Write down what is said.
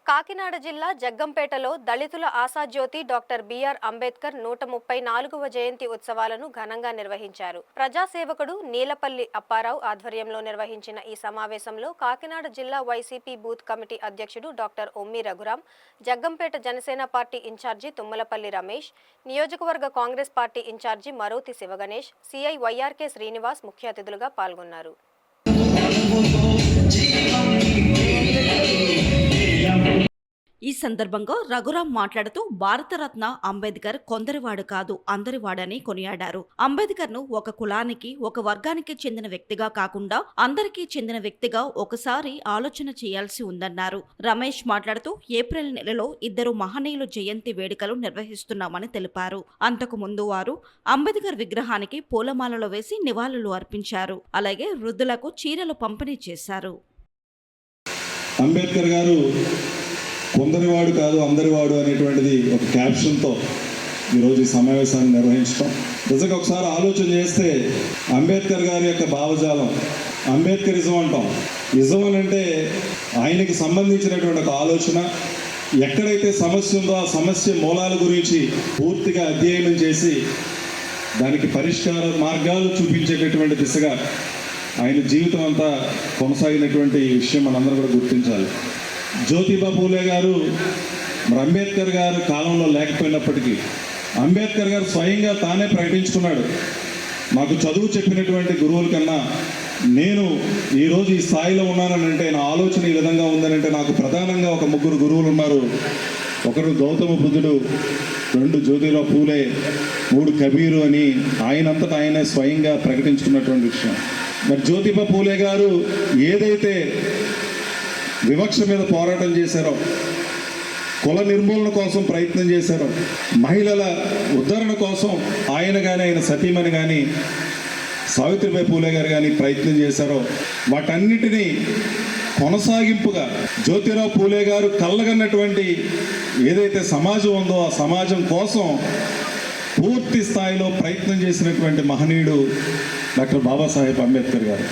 కాకినాడ జిల్లా జగ్గంపేటలో దళితుల ఆశాజ్యోతి డాక్టర్ బిఆర్ అంబేద్కర్ 134వ జయంతి ఉత్సవాలను ఘనంగా నిర్వహించారు. ప్రజాసేవకుడు నీలపల్లి అప్పారావు ఆధ్వర్యంలో నిర్వహించిన ఈ సమావేశంలో కాకినాడ జిల్లా వైసీపీ బూత్ కమిటీ అధ్యక్షుడు doctor Ommi Raghuram, Jaggampeta Janasena party incharge Tummalapalli Ramesh, నియోజకవర్గ Congress party incharge Maroti Sivaganesh, CI YRK Srinivas ముఖ్య అతిథులుగా పాల్గొన్నారు. ఈ సందర్భంగా రఘురాం మాట్లాడుతూ భారతరత్న అంబేద్కర్ కొందరివాడు కాదు అందరివాడని కొనియాడారు. అంబేద్కర్ ను ఒక కులానికి ఒక వర్గానికి చెందిన వ్యక్తిగా కాకుండా అందరికీ చెందిన వ్యక్తిగా ఒకసారి ఆలోచన చేయాల్సి ఉందన్నారు. రమేష్ మాట్లాడుతూ ఏప్రిల్ నెలలో 2 మహనీయులు జయంతి వేడుకలు నిర్వహిస్తున్నామని తెలిపారు. అంతకు ముందు వారు అంబేద్కర్ విగ్రహానికి పూలమాలలు వేసి నివాళులు అర్పించారు. అలాగే వృద్ధులకు చీరలు పంపిణీ చేశారు. అంబేద్కర్ గారు కొందరివాడు కాదు అందరివాడు అనేటువంటిది ఒక క్యాప్షన్తో ఈరోజు ఈ సమావేశాన్ని నిర్వహించడం. నిజంగా ఒకసారి ఆలోచన చేస్తే అంబేద్కర్ గారి యొక్క భావజాలం అంబేద్కరిజం అంటాం. ఇజం అని అంటే ఆయనకి సంబంధించినటువంటి ఒక ఆలోచన, ఎక్కడైతే సమస్య ఉందో ఆ సమస్య మూలాల గురించి పూర్తిగా అధ్యయనం చేసి దానికి పరిష్కార మార్గాలు చూపించేటటువంటి దిశగా ఆయన జీవితం అంతా కొనసాగినటువంటి విషయం మనందరూ కూడా గుర్తించాలి. జ్యోతిబా పూలే గారు మరి అంబేద్కర్ గారు కాలంలో లేకపోయినప్పటికీ అంబేద్కర్ గారు స్వయంగా తానే ప్రకటించుకున్నాడు, నాకు చదువు చెప్పినటువంటి గురువుల కన్నా నేను ఈరోజు ఈ స్థాయిలో ఉన్నానంటే నా ఆలోచన ఈ విధంగా ఉందనంటే నాకు ప్రధానంగా ఒక 3 గురువులు ఉన్నారు. ఒకరు గౌతమ బుద్ధుడు, 2 జ్యోతిబా పూలే, 3 కబీరు అని ఆయనంతటా ఆయనే స్వయంగా ప్రకటించుకున్నటువంటి విషయం. మరి జ్యోతిబా పూలే గారు ఏదైతే వివక్ష మీద పోరాటం చేశారో, కుల నిర్మూలన కోసం ప్రయత్నం చేశారో, మహిళల ఉద్ధరణ కోసం ఆయన కానీ ఆయన సతీమణి కానీ సావిత్రిబాయి పూలే గారు కానీ ప్రయత్నం చేశారో, వాటన్నిటినీ కొనసాగింపుగా జ్యోతిరావు పూలే గారు కళ్ళగన్నటువంటి ఏదైతే సమాజం ఉందో ఆ సమాజం కోసం పూర్తి స్థాయిలో ప్రయత్నం చేసినటువంటి మహనీయుడు డాక్టర్ బాబాసాహెబ్ అంబేద్కర్ గారు.